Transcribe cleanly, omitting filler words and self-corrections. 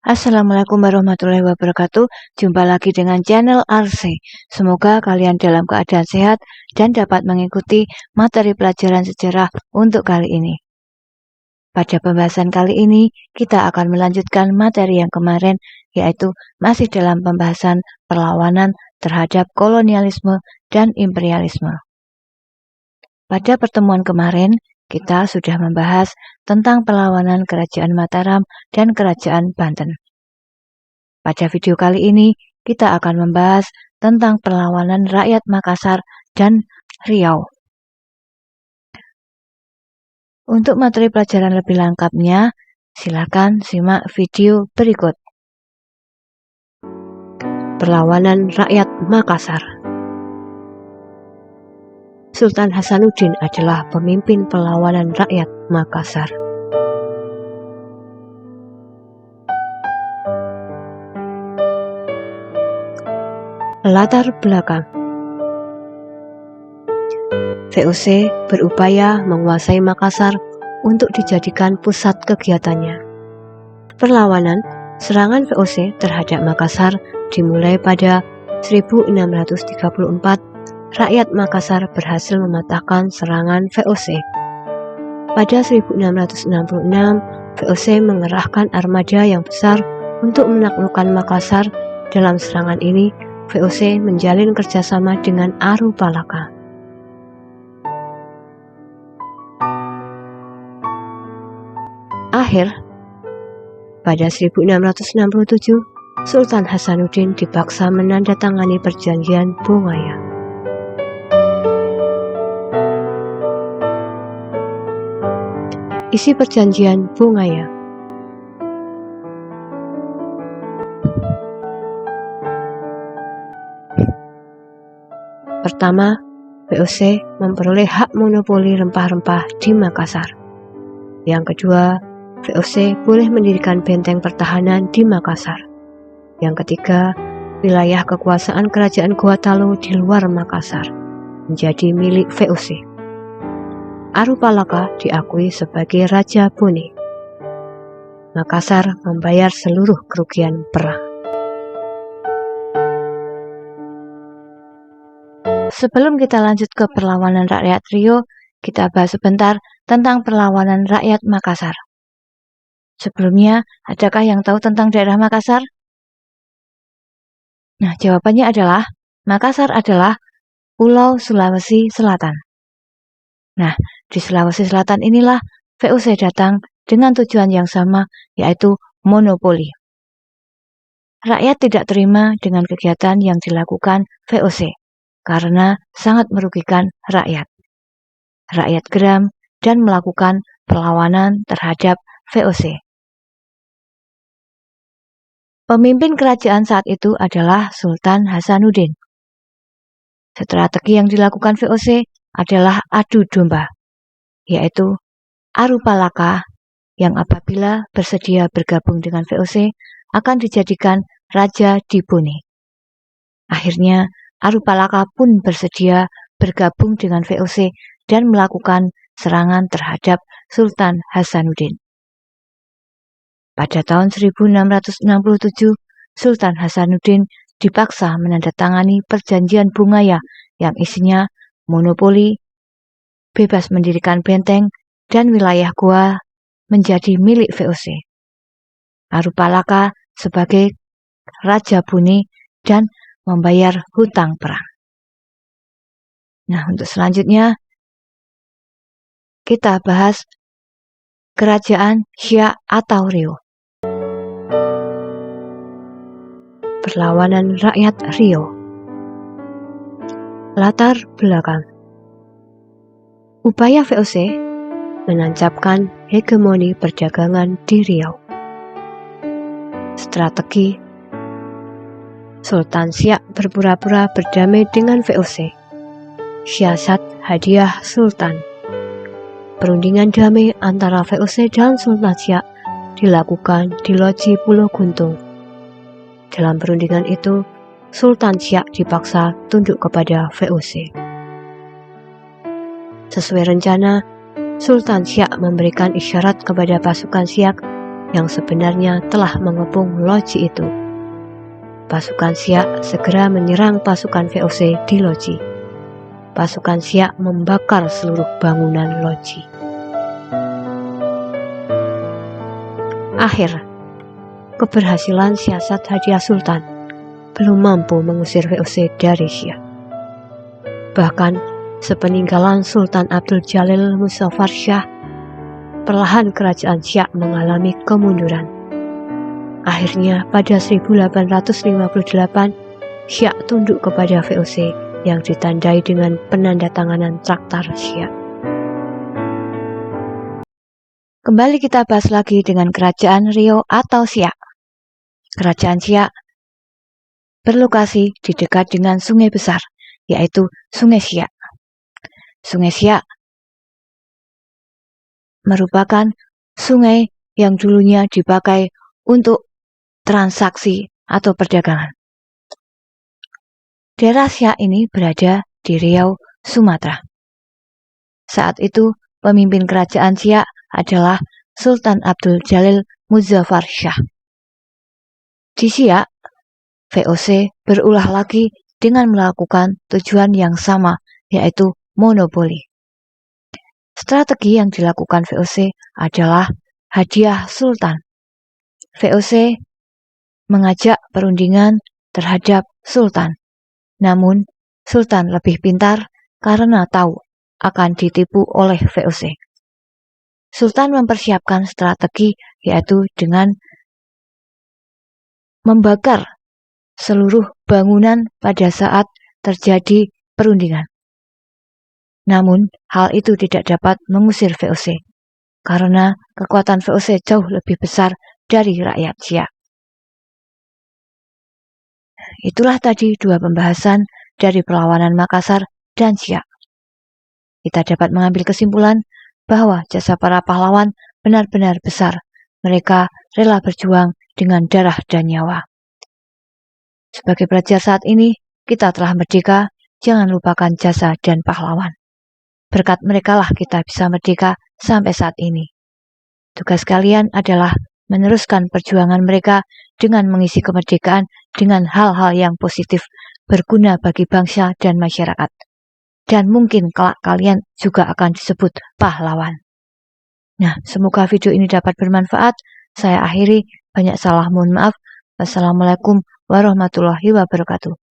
Assalamualaikum warahmatullahi wabarakatuh. Jumpa lagi dengan channel RC. Semoga kalian dalam keadaan sehat dan dapat mengikuti materi pelajaran sejarah untuk kali ini. Pada pembahasan kali ini, kita akan melanjutkan materi yang kemarin, yaitu masih dalam pembahasan perlawanan terhadap kolonialisme dan imperialisme. Pada pertemuan kemarin, kita sudah membahas tentang perlawanan Kerajaan Mataram dan Kerajaan Banten. Pada video kali ini, kita akan membahas tentang perlawanan rakyat Makassar dan Riau. Untuk materi pelajaran lebih lengkapnya, silakan simak video berikut. Perlawanan rakyat Makassar. Sultan Hasanuddin adalah pemimpin perlawanan rakyat Makassar. Latar belakang. VOC berupaya menguasai Makassar untuk dijadikan pusat kegiatannya. Perlawanan serangan VOC terhadap Makassar dimulai pada 1634. Rakyat Makassar berhasil mematahkan serangan VOC. Pada 1666, VOC mengerahkan armada yang besar untuk menaklukkan Makassar. Dalam serangan ini, VOC menjalin kerjasama dengan Arupalaka. Akhir, pada 1667, Sultan Hasanuddin dipaksa menandatangani perjanjian Bongaya. Isi perjanjian Bongaya. Pertama, VOC memperoleh hak monopoli rempah-rempah di Makassar. Yang kedua, VOC boleh mendirikan benteng pertahanan di Makassar. Yang ketiga, wilayah kekuasaan kerajaan Gorontalo di luar Makassar menjadi milik VOC. Arupalaka diakui sebagai Raja Bone. Makassar membayar seluruh kerugian perang. Sebelum kita lanjut ke perlawanan rakyat Riau, kita bahas sebentar tentang perlawanan rakyat Makassar. Sebelumnya, adakah yang tahu tentang daerah Makassar? Nah, jawabannya adalah Makassar adalah Pulau Sulawesi Selatan. Nah, di Sulawesi Selatan inilah VOC datang dengan tujuan yang sama, yaitu monopoli. Rakyat tidak terima dengan kegiatan yang dilakukan VOC karena sangat merugikan rakyat. Rakyat geram dan melakukan perlawanan terhadap VOC. Pemimpin kerajaan saat itu adalah Sultan Hasanuddin. Strategi yang dilakukan VOC adalah adu domba, yaitu Arupalaka yang apabila bersedia bergabung dengan VOC akan dijadikan Raja di Bone. Akhirnya Arupalaka pun bersedia bergabung dengan VOC dan melakukan serangan terhadap Sultan Hasanuddin. Pada tahun 1667, Sultan Hasanuddin dipaksa menandatangani perjanjian Bongaya yang isinya monopoli, bebas mendirikan benteng, dan wilayah Goa menjadi milik VOC. Arupalaka sebagai Raja Bone dan membayar hutang perang. Nah, untuk selanjutnya kita bahas Kerajaan Siak atau Riau. Perlawanan rakyat Riau. Latar belakang. Upaya VOC menancapkan hegemoni perdagangan di Riau. Strategi. Sultan Siak berpura-pura berdamai dengan VOC. Siasat hadiah Sultan. Perundingan damai antara VOC dan Sultan Siak dilakukan di Loji Pulau Guntung. Dalam perundingan itu, Sultan Siak dipaksa tunduk kepada VOC. Sesuai rencana, Sultan Siak memberikan isyarat kepada pasukan Siak yang sebenarnya telah mengepung loji itu. Pasukan Siak segera menyerang pasukan VOC di loji. Pasukan Siak membakar seluruh bangunan loji. Akhir, keberhasilan siasat Hadiah Sultan belum mampu mengusir VOC dari Siak. Bahkan, sepeninggalan Sultan Abdul Jalil Muzaffar Shah, perlahan kerajaan Siak mengalami kemunduran. Akhirnya pada 1858, Siak tunduk kepada VOC yang ditandai dengan penandatanganan Traktat Siak. Kembali kita bahas lagi dengan Kerajaan Rio atau Siak. Kerajaan Siak berlokasi di dekat dengan sungai besar, yaitu Sungai Siak. Sungai Siak merupakan sungai yang dulunya dipakai untuk transaksi atau perdagangan. Daerah Siak ini berada di Riau, Sumatera. Saat itu, pemimpin kerajaan Siak adalah Sultan Abdul Jalil Muzaffar Shah. Di Siak, VOC berulah lagi dengan melakukan tujuan yang sama, yaitu monopoli. Strategi yang dilakukan VOC adalah hadiah sultan. VOC mengajak perundingan terhadap sultan. Namun, sultan lebih pintar karena tahu akan ditipu oleh VOC. Sultan mempersiapkan strategi yaitu dengan membakar seluruh bangunan pada saat terjadi perundingan. Namun, hal itu tidak dapat mengusir VOC, karena kekuatan VOC jauh lebih besar dari rakyat Siak. Itulah tadi dua pembahasan dari perlawanan Makassar dan Siak. Kita dapat mengambil kesimpulan bahwa jasa para pahlawan benar-benar besar. Mereka rela berjuang dengan darah dan nyawa. Sebagai pelajar saat ini, kita telah merdeka, jangan lupakan jasa dan pahlawan. Berkat mereka lah kita bisa merdeka sampai saat ini. Tugas kalian adalah meneruskan perjuangan mereka dengan mengisi kemerdekaan dengan hal-hal yang positif, berguna bagi bangsa dan masyarakat. Dan mungkin kelak kalian juga akan disebut pahlawan. Nah, semoga video ini dapat bermanfaat. Saya akhiri, banyak salah mohon maaf. Wassalamualaikum warahmatullahi wabarakatuh.